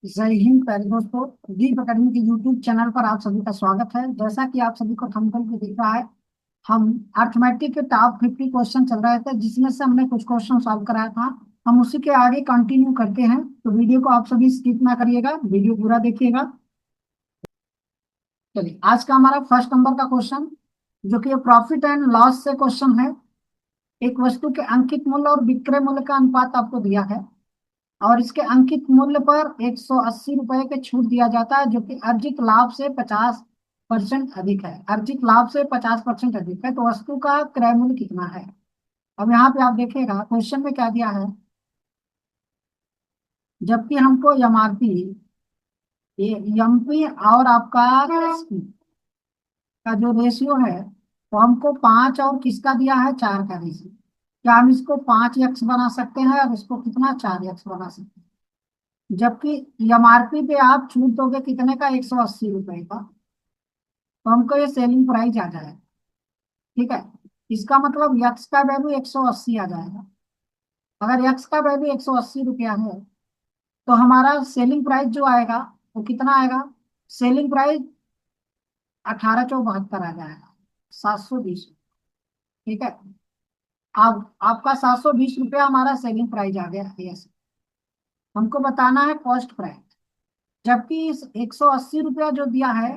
जय हिंद प्यारे दोस्तों। दीप अकेडमी के यूट्यूब चैनल पर आप सभी का स्वागत है। जैसा कि आप सभी को थंबनेल पे दिख रहा है, हम अर्थमेटिक के टॉप 50 क्वेश्चन चल रहे थे, जिसमें से हमने कुछ क्वेश्चन सॉल्व कराया था। हम उसी के आगे कंटिन्यू करते हैं, तो वीडियो को आप सभी स्किप ना करिएगा, वीडियो पूरा देखिएगा। चलिए, आज का हमारा फर्स्ट नंबर का क्वेश्चन, जो कि प्रॉफिट एंड लॉस से क्वेश्चन है। एक वस्तु के अंकित मूल्य और विक्रय मूल्य का अनुपात आपको दिया है, और इसके अंकित मूल्य पर 180 रुपए के छूट दिया जाता है, जो कि अर्जित लाभ से 50% अधिक है। अर्जित लाभ से 50% अधिक है, तो वस्तु का क्रय मूल्य कितना है। अब यहाँ पे आप देखिएगा क्वेश्चन में क्या दिया है। जबकि हमको एमआरपी, ये एमपी और आपका एसपी का जो रेशियो है, तो हमको 5 और किसका दिया है, 4 का रेशियो। क्या हम इसको 5x बना सकते हैं और इसको कितना, 4x बना सकते हैं। जबकि एमआरपी पे आप छूट दोगे कितने का, 180 रुपए का, तो हमको ये सेलिंग प्राइस आ जाएगा। ठीक है, इसका मतलब यक्स का वैल्यू 180 आ जाएगा। अगर यक्स का वैल्यू 180 रुपया है, तो हमारा सेलिंग प्राइस जो आएगा वो कितना आएगा, सेलिंग प्राइस 1872 आ जाएगा, 720। ठीक है, अब आपका 720 रुपया हमारा सेलिंग प्राइस आ गया। यस, हमको बताना है कॉस्ट प्राइस। जबकि इस 180 रुपया जो दिया है,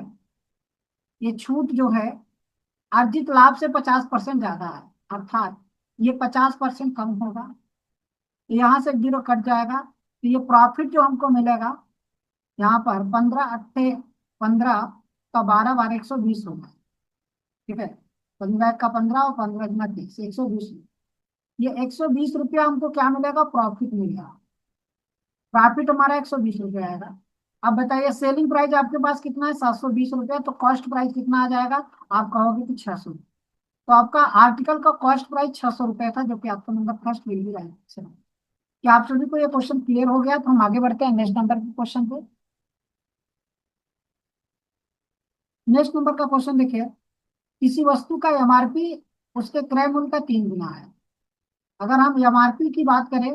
ये छूट जो है अर्जित लाभ से 50% ज्यादा है, अर्थात ये 50% कम होगा। तो यहाँ से जीरो कट जाएगा, तो ये प्रॉफिट जो हमको मिलेगा, यहाँ पर 15 का 12 12 120 होगा। ठीक है, 15 का 15 और 15 गुना 30, 120। ये 120 रुपया हमको क्या मिलेगा, प्रॉफिट मिलेगा। प्रॉफिट हमारा 120 रुपया आएगा। अब बताइए सेलिंग प्राइस आपके पास कितना है, 720 रुपया, तो कॉस्ट प्राइस कितना आ जाएगा। आप कहोगे कि 600। तो आपका आर्टिकल का कॉस्ट प्राइस 600 रुपया था, जो कि आपका नंबर फर्स्ट मिल भी रहा है। चलो, क्या आप सभी को ये क्वेश्चन क्लियर हो गया, तो हम आगे बढ़ते हैं नेक्स्ट नंबर के क्वेश्चन पे। नेक्स्ट नंबर का क्वेश्चन देखिए। किसी वस्तु का एमआरपी उसके क्रय मूल्य का 3 गुना है। अगर हम एमआरपी की बात करें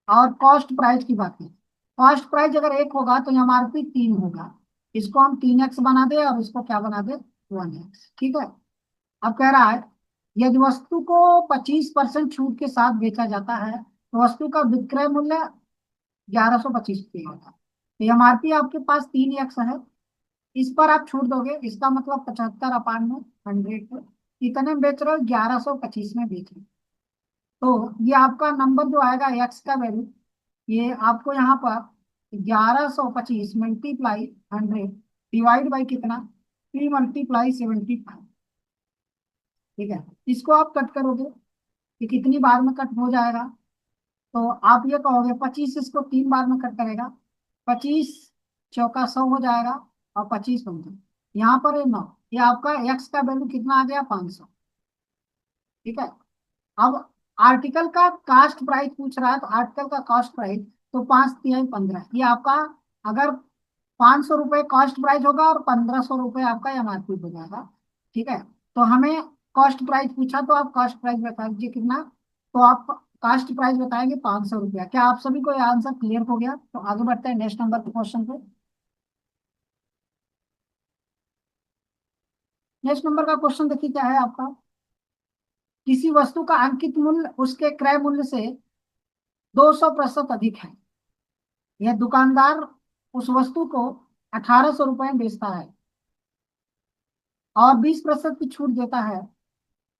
और कॉस्ट प्राइस की बात करें, कॉस्ट प्राइस अगर 1 होगा तो एमआरपी 3 होगा। इसको हम 3x बना दे और इसको क्या बना दे, 1x। ठीक है, अब कह रहा है यदि वस्तु को 25% छूट के साथ बेचा जाता है, तो वस्तु का विक्रय मूल्य 1125 रुपये होगा। तो एमआरपी आपके पास 3x है, इस पर आप छूट दोगे, इसका मतलब 75 अपान में 100 पे कितने में बेच रहे हो, 1125 में बेच रहे हो। तो ये आपका नंबर जो आएगा, एक्स का वैल्यू, ये आपको यहाँ पर 1125 मल्टीप्लाई 100 डिवाइड बाई कितना, 3 × 75। ठीक है, इसको आप कट करोगे कि कितनी बार में कट हो जाएगा, तो आप ये कहोगे 25 इसको 3 बार में कट करेगा, 25 चौका 100 हो जाएगा, और 25 बनता, यहाँ पर ये 9। ये आपका एक्स का वैल्यू कितना आ गया, 500। ठीक है, अब आर्टिकल का कास्ट प्राइस पूछ रहा है, तो आर्टिकल का कॉस्ट प्राइस, तो 5×3 = 15, ये आपका अगर 500 रुपये कॉस्ट प्राइस होगा और 1500 रुपये आपका एमआरपी हो जाएगा। ठीक है, तो हमें कॉस्ट प्राइस पूछा, तो आप कॉस्ट प्राइस बता दीजिए कितना। तो आप कॉस्ट प्राइस बताएंगे 500 रुपया। क्या आप सभी को ये आंसर क्लियर हो गया, तो आगे बढ़ते हैं नेक्स्ट नंबर के क्वेश्चन पे। नेक्स्ट नंबर का क्वेश्चन देखिए क्या है आपका। किसी वस्तु का अंकित मूल्य उसके क्रय मूल्य से 200% अधिक है। यह दुकानदार उस वस्तु को 1800 रुपये में बेचता है और 20% की छूट देता है,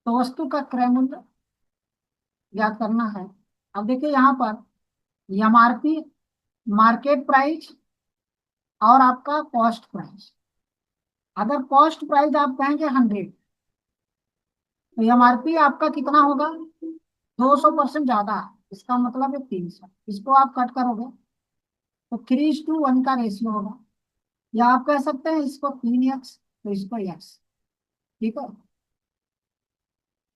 तो वस्तु का क्रय मूल्य ज्ञात करना है। अब देखिए यहाँ पर एमआरपी, मार्केट प्राइस और आपका कॉस्ट प्राइस। अगर कॉस्ट प्राइस आप कहेंगे 100, तो एमआरपी आपका कितना होगा, 200% ज्यादा है, इसका मतलब है 300। इसको आप कट करोगे तो 3:1 का रेशियो होगा, या आप कह सकते हैं इसको 3x, तो इसको x। ठीक है,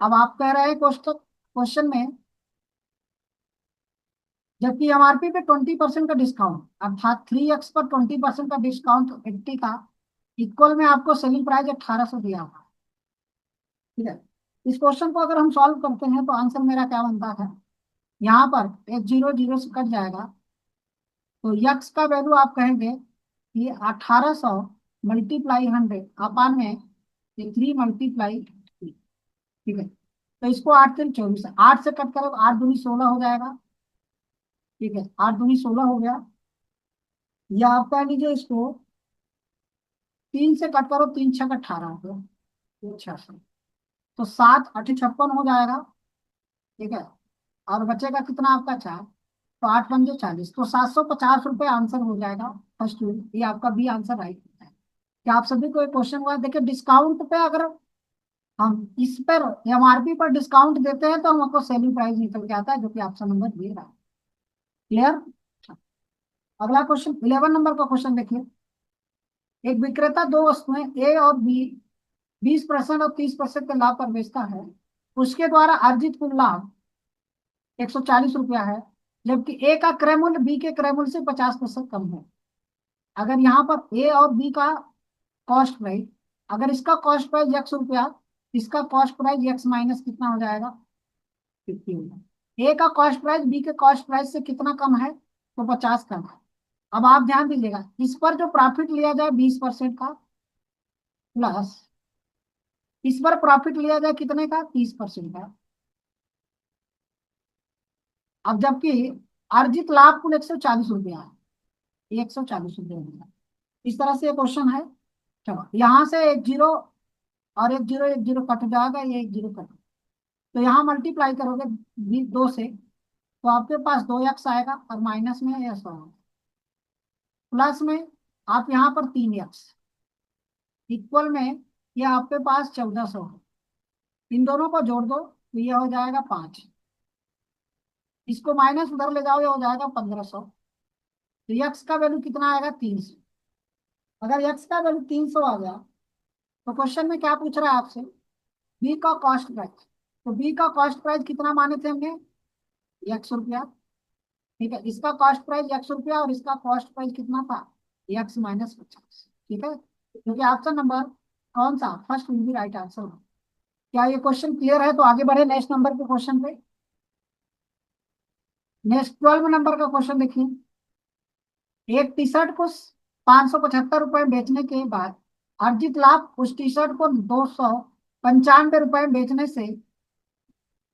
अब आप कह रहे हैं क्वेश्चन क्वेश्चन में, जबकि एमआरपी पे 20% का डिस्काउंट, अर्थात 3x पर 20% का डिस्काउंट 80 का, इक्वल में आपको सेलिंग प्राइस 1800 दिया हुआ। ठीक है, इस क्वेश्चन को अगर हम सॉल्व करते हैं, तो आंसर मेरा क्या बनता है, यहाँ पर एक जीरो जीरो से कट जाएगा, तो यक्स का वैल्यू आप कहेंगे ये 1800 मल्टीप्लाई 100 अपान में ये 3 × 3, ठीक है। तो इसको 8×3 = 24, 8 से कट करो 8×2 = 16 हो जाएगा, ठीक है। 8×2 = 16 हो गया, या आप कह लीजिए इसको 3 से कट करो, 3×6 = 18 हो गया, ये 600। तो 7×8 = 56 हो जाएगा, ठीक है। और बचेगा कितना आपका 4, तो 8×5 = 40, तो 750 रुपये आंसर हो जाएगा फर्स्ट में। ये आपका बी आंसर राइट है। क्या आप सभी को एक क्वेश्चन हुआ? देखिए डिस्काउंट पे अगर हम इस पर एमआरपी पर डिस्काउंट देते हैं तो हमको सेलिंग प्राइस निकल के आता है, जो कि ऑप्शन नंबर दे रहा है। क्लियर? अगला क्वेश्चन 11 नंबर का क्वेश्चन देखिए। एक विक्रेता दो वस्तुएं ए और बी 20% और 30% के लाभ पर बेचता है। उसके द्वारा अर्जित कुल लाभ 140 रुपया है, जबकि ए का क्रय मूल्य बी के क्रय मूल्य से 50% कम है। अगर यहाँ पर ए और बी का कॉस्ट प्राइस, अगर इसका कॉस्ट प्राइस ₹100, इसका कॉस्ट प्राइस x माइनस कितना हो जाएगा? 50 होगा। ए का कॉस्ट प्राइस बी के कॉस्ट प्राइस से कितना कम है? तो 50 कम है। अब आप ध्यान दीजिएगा, इस पर जो प्रॉफिट लिया जाए 20% का, प्लस इस पर प्रॉफिट लिया जाए कितने का? 30% का। अब जबकि अर्जित लाभ कुल 140 रुपया है, 140 रुपये होगा। इस तरह से क्वेश्चन है। चलो यहाँ से एक जीरो और एक जीरो कट जाएगा, ये एक जीरो कट, तो यहाँ मल्टीप्लाई करोगे 2 से, तो आपके पास 2x आएगा और माइनस में यस होगा, प्लस में आप यहाँ पर 3x, इक्वल में ये आपके पास 1400 है। इन दोनों को जोड़ दो तो ये हो जाएगा 5, इसको माइनस उधर ले जाओ, ये हो जाएगा 1500। तो यक्स का वैल्यू कितना आएगा? 300। अगर यक्स का वैल्यू 300 आ गया तो क्वेश्चन में क्या पूछ रहा है आपसे? बी का कॉस्ट प्राइस। तो बी का कॉस्ट प्राइस कितना माने थे हमने? ₹100, ठीक है। इसका कॉस्ट प्राइस ₹100 और इसका कॉस्ट प्राइस कितना था? x - 50, ठीक है। क्योंकि ऑप्शन नंबर कौन सा first will be right answer. क्या ये क्वेश्चन क्लियर है? तो आगे बढ़े नेक्स्ट नंबर के क्वेश्चन पे। नेक्स्ट 12 नंबर का क्वेश्चन देखिए। एक टी शर्ट को 575 रुपये में बेचने के बाद अर्जित लाभ उस टी शर्ट को 295 रुपये में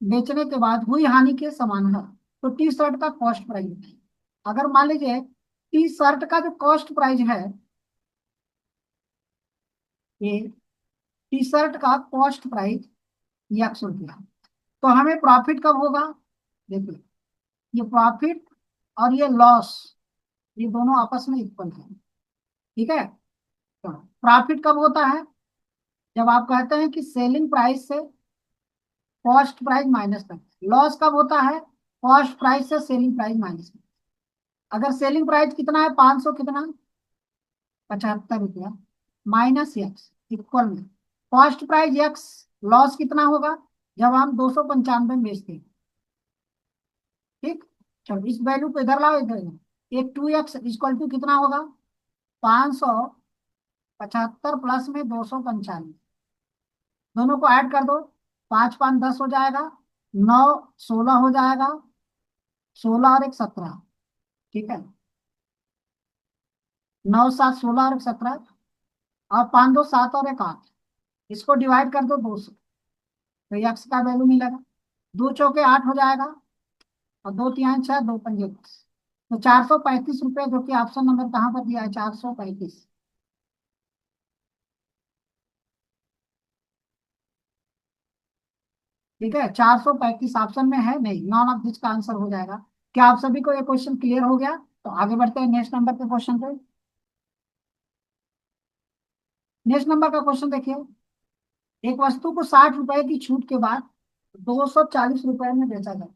बेचने के बाद हुई हानि के समान है। तो टी शर्ट का कॉस्ट प्राइस है। अगर मान लीजिए टी शर्ट का जो कॉस्ट प्राइस है, ये टी शर्ट का कॉस्ट प्राइस ₹100, तो हमें प्रॉफिट कब होगा? देखिए ये प्रॉफिट और ये लॉस, ये दोनों आपस में इक्वल है, ठीक है। तो प्रॉफिट कब होता है? जब आप कहते हैं कि सेलिंग प्राइस से कॉस्ट प्राइस माइनस कर। लॉस कब होता है? कॉस्ट प्राइस से सेलिंग प्राइस माइनस कर। अगर सेलिंग प्राइस कितना है? 500 कितना? 75 रुपया, माइनस एक्स, इक्वल में कॉस्ट प्राइस एक्स, लॉस कितना होगा जब हम 295 में बेचते हैं, ठीक। चलो इस वैल्यू को इधर लाओ, इधर एक 2x इक्वल टू कितना होगा? 575 प्लस में 295, दोनों को ऐड कर दो, 5 5 10 हो जाएगा, 9 16 हो जाएगा, 16 और एक 17, ठीक है। 9 7 16 और एक 17, और 5 2 7 और एक 8, इसको डिवाइड कर दो 2 से, तो एक्स का वैल्यू मिलेगा। 2 चौके 8 हो जाएगा, और 2 तिहाई 6, 2 पंजे 10, तो 435 रुपये, जो कि ऑप्शन नंबर कहाँ पर दिया है? 435, ठीक है। 435 ऑप्शन में है नहीं, नॉन ऑफ दिस का आंसर हो जाएगा। क्या आप सभी को ये क्वेश्चन क्लियर हो गया? तो आगे बढ़ते हैं नेक्स्ट नंबर के क्वेश्चन पे। नेक्स्ट नंबर का क्वेश्चन देखिए। एक वस्तु को 60 रुपए की छूट के बाद 240 रुपए में बेचा जाता है।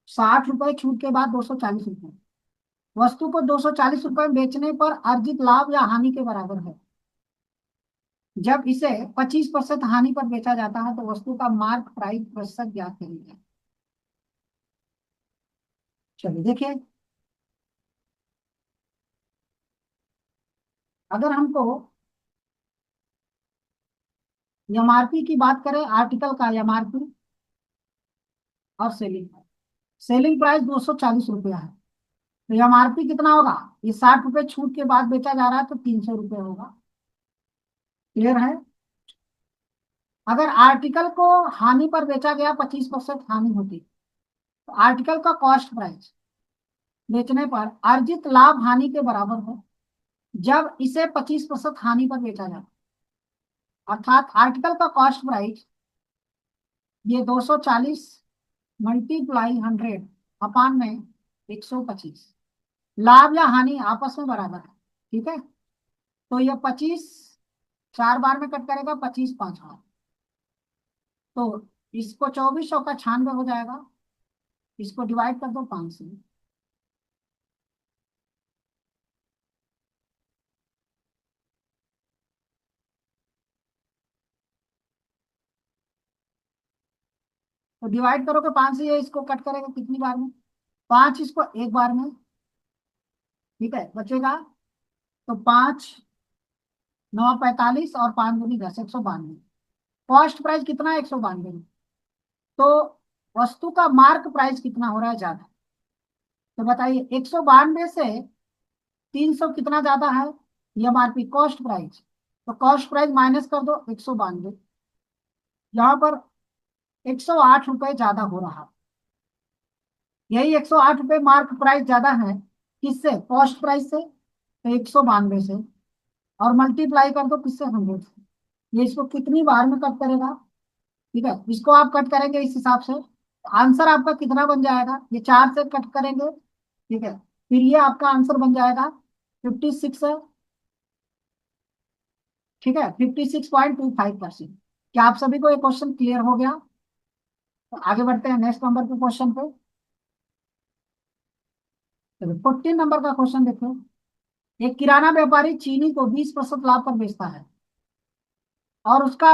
60 रुपए छूट के बाद 240 रुपए, वस्तु को 240 रुपए में बेचने पर अर्जित लाभ या हानि के बराबर है। जब इसे 25% हानि पर बेचा जाता है तो वस्तु का मार्क प्राइस प्रतिशत ज्ञात करिए। चलिए देखिए, अगर हमको एमआरपी की बात करें, आर्टिकल का एमआरपी और सेलिंग प्राइस, सेलिंग प्राइस 240 रुपया है, तो एमआरपी कितना होगा? ये 60 रुपए छूट के बाद बेचा जा रहा है तो 300 रुपये होगा। क्लियर है? अगर आर्टिकल को हानि पर बेचा गया, 25% हानि होती, तो आर्टिकल का कॉस्ट प्राइस बेचने पर अर्जित लाभ हानि के बराबर हो जब इसे 25% हानि पर बेचा जाए। अर्थात आर्टिकल का कॉस्ट प्राइस ये 240 मल्टीप्लाई 100 अपान में 125, लाभ या हानि आपस में बराबर है। ठीक है, तो ये 25 4 बार में कट करेगा, 25 5 बार, तो इसको 2400 का 96 हो जाएगा। इसको डिवाइड कर दो 5 से। तो डिवाइड करोगे 5 से, ये इसको कट करेगा कितनी बार में? 5 इसको एक बार में। ठीक है, बचेगा तो 5 9 45 और 5 दूनी 10, 192। कॉस्ट प्राइस कितना है? 192। तो वस्तु का मार्क प्राइस कितना हो रहा है ज्यादा? तो बताइए, 192 से 300 कितना ज्यादा है? MRP cost price. तो कॉस्ट प्राइस माइनस कर दो 192, यहाँ पर 108 रुपए ज्यादा हो रहा है। यही 108 रुपए मार्क प्राइस ज्यादा है किससे? कॉस्ट प्राइस से। तो 192 से, और मल्टीप्लाई कर दो किससे? 100 से। ये इसको कितनी बार में कट करेगा? ठीक है, इसको आप कट करेंगे इस हिसाब से, आंसर आपका कितना बन जाएगा? ये 4 से कट करेंगे। ठीक है, फिर ये आपका आंसर बन जाएगा 56 है। ठीक है, 56.25%। क्या आप सभी को ये क्वेश्चन क्लियर हो गया? तो आगे बढ़ते हैं नेक्स्ट नंबर के क्वेश्चन पे। 14 नंबर का क्वेश्चन देखो। एक किराना व्यापारी चीनी को 20% लाभ पर बेचता है और उसका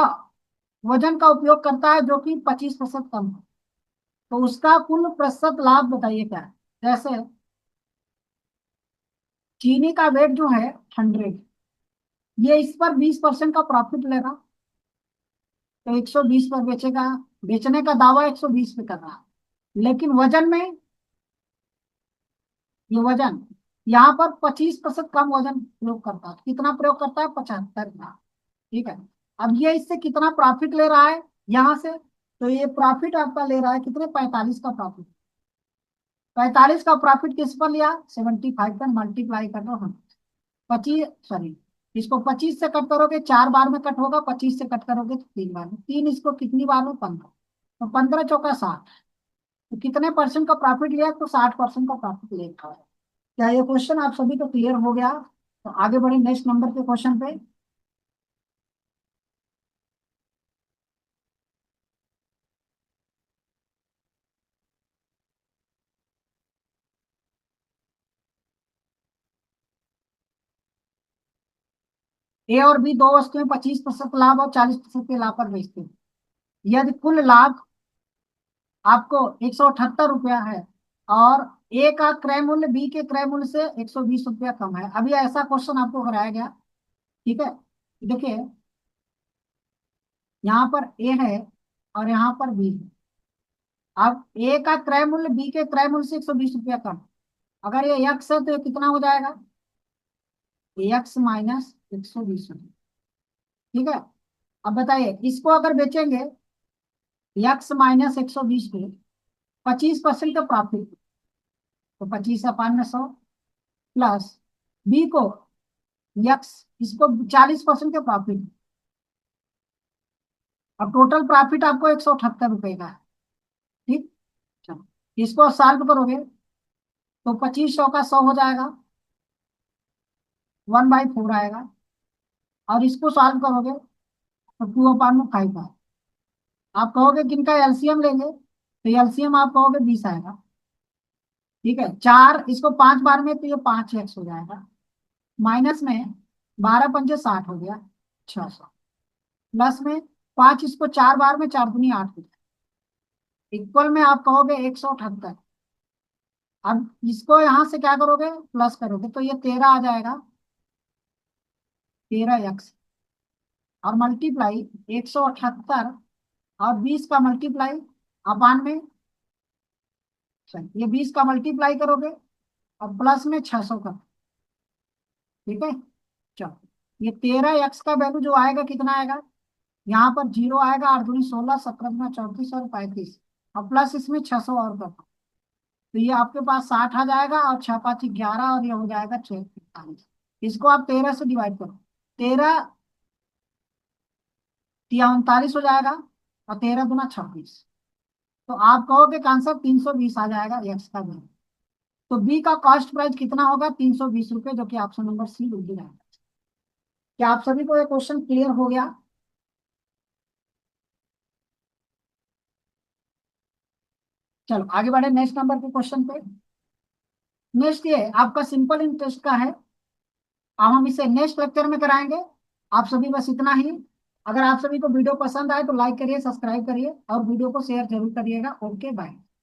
वजन का उपयोग करता है जो कि 25% कम है। तो उसका कुल प्रतिशत लाभ बताइए क्या है? जैसे चीनी का वेट जो है 100, ये इस पर 20% का प्रॉफिट लेगा, तो 120 पर बेचेगा। बेचने का दावा 120 पे कर रहा है, लेकिन वजन में, ये वजन यहाँ पर 25% कम वजन प्रयोग करता है। कितना प्रयोग करता है? 75 ग्राम। ठीक है, अब ये इससे कितना प्रॉफिट ले रहा है यहाँ से? तो ये प्रॉफिट आपका ले रहा है कितने? 45 का प्रॉफिट। 45 का प्रॉफिट किस पर लिया? 75 पर मल्टीप्लाई कर दो हम 25, सॉरी, इसको 25 से कट करोगे 4 बार में कट होगा, 25 से कट करोगे तो 3 बार में, 3 इसको कितनी बार में? 15। तो 15 चौका 60, तो कितने परसेंट का प्रॉफिट लिया? तो 60% का प्रॉफिट ले रहा है। क्या ये क्वेश्चन आप सभी को क्लियर हो गया? तो आगे बढ़े नेक्स्ट नंबर के क्वेश्चन पे। ए और बी दो वस्तुएं 25% लाभ और 40% के लाभ पर बेचते हैं। यदि कुल लाभ आपको 178 रुपया है और ए का क्रय मूल्य बी के क्रय मूल्य से 120 रुपया कम है। अभी ऐसा क्वेश्चन आपको कराया गया। ठीक है, देखिए, यहाँ पर ए है और यहाँ पर बी है। अब ए का क्रय मूल्य बी के क्रय मूल्य से 120 रुपया कम। अगर ये यक्स है तो ये कितना हो जाएगा? एक्स माइनस 120 रुपये। ठीक है, अब बताइए, इसको अगर बेचेंगे यक्स माइनस 120 पे 25% का प्रॉफिट, तो 25 अपान में 100, प्लस बी को यक्स, इसको 40% का प्रॉफिट। अब टोटल प्रॉफिट आपको 178 रुपये का है। ठीक, चलो, इसको सॉल्व करोगे तो 2500 का 100 हो जाएगा, 1/4 आएगा। और इसको सॉल्व करोगे तो 2/5 आएगा। आप कहोगे कि इनका एलसीएम लेंगे, तो एलसीएम आप कहोगे 20 आएगा। ठीक है, 4 इसको 5 बार में, तो ये 5x हो जाएगा। माइनस में 12×5 = 60 हो गया, 600। प्लस में 5 इसको 4 बार में, 4×2 = 8 हो जाएगा। इक्वल में आप कहोगे 178। अब इसको यहां से क्या करोगे? प्लस करोगे तो ये 13 आ जाएगा, 13x, और मल्टीप्लाई 178 और 20 का मल्टीप्लाई अपान में, सॉरी, ये 20 का मल्टीप्लाई करोगे और प्लस में 600 का। ठीक है, चलो ये 13x का वैल्यू जो आएगा कितना आएगा, यहाँ पर 0 आएगा, 8 दूनी 16, 17 दूना 34 और 35, और प्लस इसमें 600 और का। तो ये आपके पास 60 आ जाएगा, और 6×5 = 11, और ये हो जाएगा 6×45। इसको आप 13 से डिवाइड करो, 13×3 = 39 हो जाएगा, और 13×2 = 26। तो आप कहोगे कि आंसर 320 आ जाएगा एक्स का वैल्यू। तो बी का कॉस्ट प्राइस कितना होगा, 320 रुपये, जो कि ऑप्शन नंबर सी बिल्कुल आएगा। क्या आप सभी को ये क्वेश्चन क्लियर हो गया? चलो आगे बढ़े नेक्स्ट नंबर के क्वेश्चन पे। नेक्स्ट ये आपका सिंपल इंटरेस्ट का है। अब हम इसे नेक्स्ट लेक्चर में कराएंगे। आप सभी बस इतना ही। अगर आप सभी को वीडियो पसंद आए तो लाइक करिए, सब्सक्राइब करिए, और वीडियो को शेयर जरूर करिएगा। Okay bye.